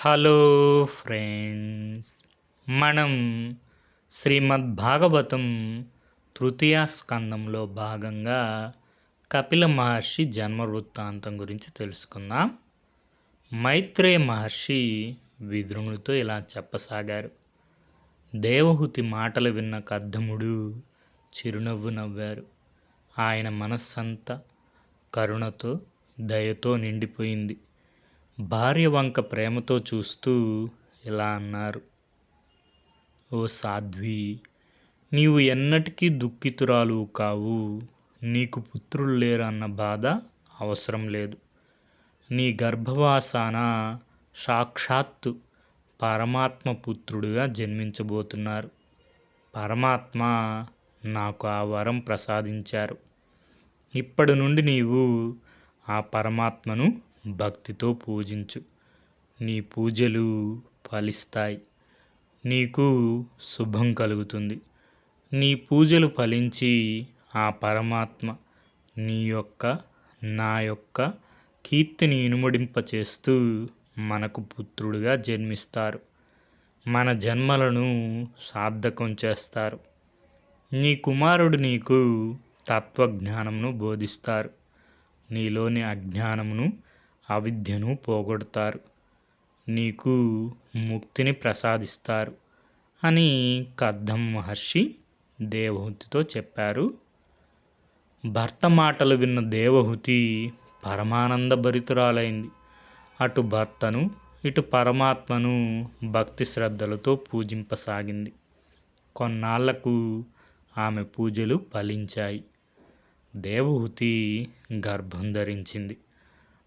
Hello friends, మనం శ్రీమద్ భాగవతం తృతీయ స్కందంలో భాగంగా కపిల మహర్షి జన్మ వృత్తాంతం గురించి తెలుసుకుందాం. మైత్రేయ మహర్షి విదురునితో ఇలా చెప్పసాగారు. దేవహూతి మాటలు విన్న కద్దముడు చిరునవ్వు నవ్వారు. ఆయన మనస్సంతా కరుణతో, దయతో నిండిపోయింది. భార్య వంక ప్రేమతో చూస్తూ ఇలా అన్నారు: ఓ సాధ్వి, నీవు ఎన్నటికీ దుఃఖితురాలు కావు. నీకు పుత్రులు లేరు అన్న బాధ అవసరం లేదు. నీ గర్భవాసాన సాక్షాత్తు పరమాత్మ పుత్రుడుగా జన్మించబోతున్నారు. పరమాత్మ నాకు ఆ వరం ప్రసాదించారు. ఇప్పటి నుండి నీవు ఆ పరమాత్మను భక్తితో పూజించు. నీ పూజలు ఫలిస్తాయి. నీకు శుభం కలుగుతుంది. నీ పూజలు ఫలించి ఆ పరమాత్మ నీ యొక్క నా యొక్క కీర్తిని ఇనుమడింపచేస్తూ మనకు పుత్రుడుగా జన్మిస్తారు. మన జన్మలను సార్థకం చేస్తారు. నీ కుమారుడు నీకు తత్వజ్ఞానమును బోధిస్తారు. నీలోని అజ్ఞానమును, అవిద్యను పోగొడతారు. నీకు ముక్తిని ప్రసాదిస్తారు అని కద్దం మహర్షి దేవహూతితో చెప్పారు. భర్త మాటలు విన్న దేవహూతి పరమానంద భరితురాలైంది. అటు భర్తను, ఇటు పరమాత్మను భక్తి శ్రద్ధలతో పూజింపసాగింది. కొన్నాళ్లకు ఆమె పూజలు ఫలించాయి. దేవహూతి గర్భం ధరించింది.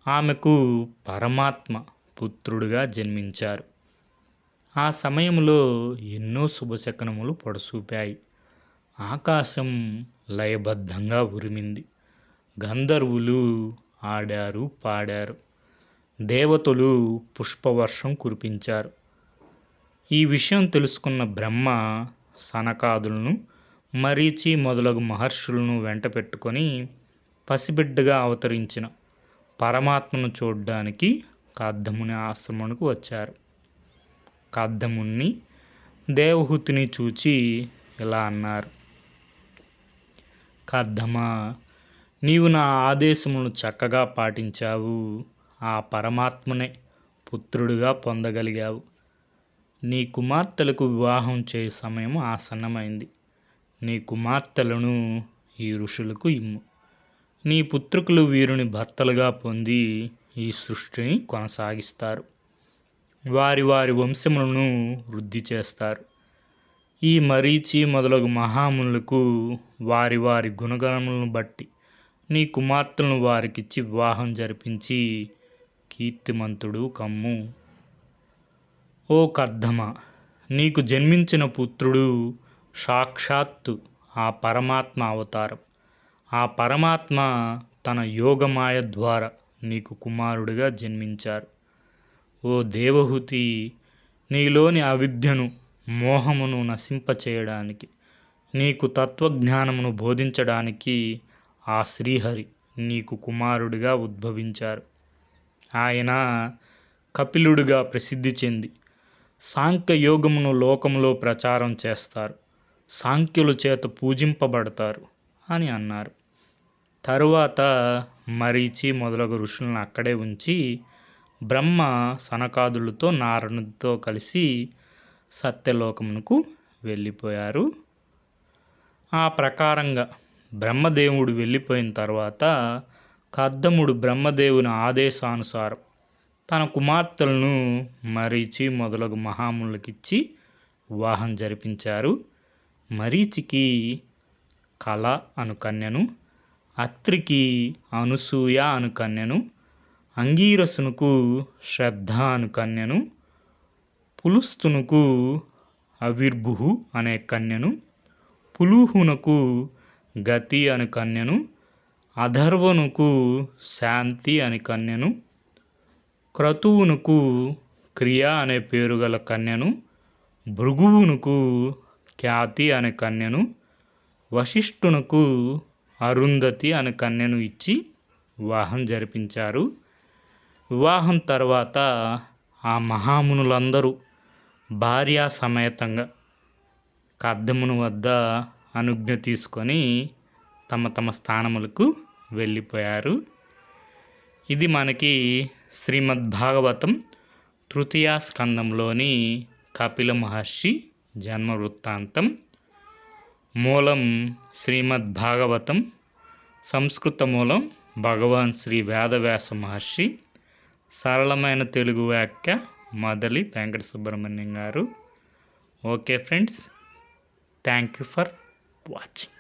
ఆమెకు పరమాత్మ పుత్రుడుగా జన్మించారు. ఆ సమయంలో ఎన్నో శుభశకనములు పొడసూపాయి. ఆకాశం లయబద్ధంగా ఉరిమింది. గంధర్వులు ఆడారు, పాడారు. దేవతలు పుష్పవర్షం కురిపించారు. ఈ విషయం తెలుసుకున్న బ్రహ్మ సనకాదులను, మరీచి మొదలగు మహర్షులను వెంట పెట్టుకొని పసిబిడ్డగా అవతరించిన పరమాత్మను చూడ్డానికి కద్దముని ఆశ్రమానికి వచ్చారు. కద్దముని దేవహూతిని చూచి ఇలా అన్నారు: కద్దమా, నీవు నా ఆదేశములను చక్కగా పాటించావు. ఆ పరమాత్మనే పుత్రుడిగా పొందగలిగావు. నీ కుమార్తెలకు వివాహం చేయ సమయం ఆసన్నమైంది. నీ కుమార్తెలను ఈ ఋషులకు ఇమ్ము. నీ పుత్రుకులు వీరుని భర్తలుగా పొంది ఈ సృష్టిని కొనసాగిస్తారు. వారి వారి వంశములను వృద్ధి చేస్తారు. ఈ మరీచి మొదలగు మహామునులకు వారి వారి గుణగణములను బట్టి నీ కుమార్తెలను వారికిచ్చి వివాహం జరిపించి కీర్తిమంతుడు కమ్ము. ఓ కద్దమ, నీకు జన్మించిన పుత్రుడు సాక్షాత్తు ఆ పరమాత్మ అవతారం. ఆ పరమాత్మ తన యోగమాయ ద్వారా నీకు కుమారుడిగా జన్మించారు. ఓ దేవహూతి, నీలోని అవిద్యను, మోహమును నశింపచేయడానికి, నీకు తత్వజ్ఞానమును బోధించడానికి ఆ శ్రీహరి నీకు కుమారుడిగా ఉద్భవించారు. ఆయన కపిలుడిగా ప్రసిద్ధి చెంది సాంఖ్యయోగమును లోకములో ప్రచారం చేస్తారు. సాంఖ్యుల చేత పూజింపబడతారు అని అన్నారు. తరువాత మరీచి మొదలగు ఋషులను అక్కడే ఉంచి బ్రహ్మ సనకాదులతో నారదుడితో కలిసి సత్యలోకమునకు వెళ్ళిపోయారు. ఆ ప్రకారంగా బ్రహ్మదేవుడు వెళ్ళిపోయిన తర్వాత కద్దముడు బ్రహ్మదేవుని ఆదేశానుసారం తన కుమార్తెలను మరీచి మొదలగు మహామునులకిచ్చి వివాహం జరిపించారు. మరీచికి కళ అను కన్యను, అత్రికి అనసూయ అను కన్యను, అంగీరసునకు శ్రద్ధ అను కన్యను, పులుస్తునకు అవిర్భు అనే కన్యను, పులుహునకు గతి అను కన్యను, అధర్వనుకు శాంతి అని కన్యను, క్రతువునకు క్రియ అనే పేరు గల కన్యను, భృగువునకు ఖ్యాతి అనే కన్యను, వశిష్ఠునకు అరుంధతి అనే కన్యను ఇచ్చి వివాహం జరిపించారు. వివాహం తర్వాత ఆ మహామునులందరూ భార్యా సమేతంగా కద్దమును వద్ద అనుజ్ఞ తీసుకొని తమ తమ స్థానములకు వెళ్ళిపోయారు. ఇది మనకి శ్రీమద్ భాగవతం తృతీయ స్కందంలోని కపిల మహర్షి జన్మ వృత్తాంతం. మూలం శ్రీమద్ భాగవతం, సంస్కృత మూలం భగవాన్ శ్రీ వేదవ్యాస మహర్షి, సరళమైన తెలుగు వ్యాఖ్య మదలి వెంకట సుబ్రహ్మణ్యం గారు. Okay friends, thank you for watching.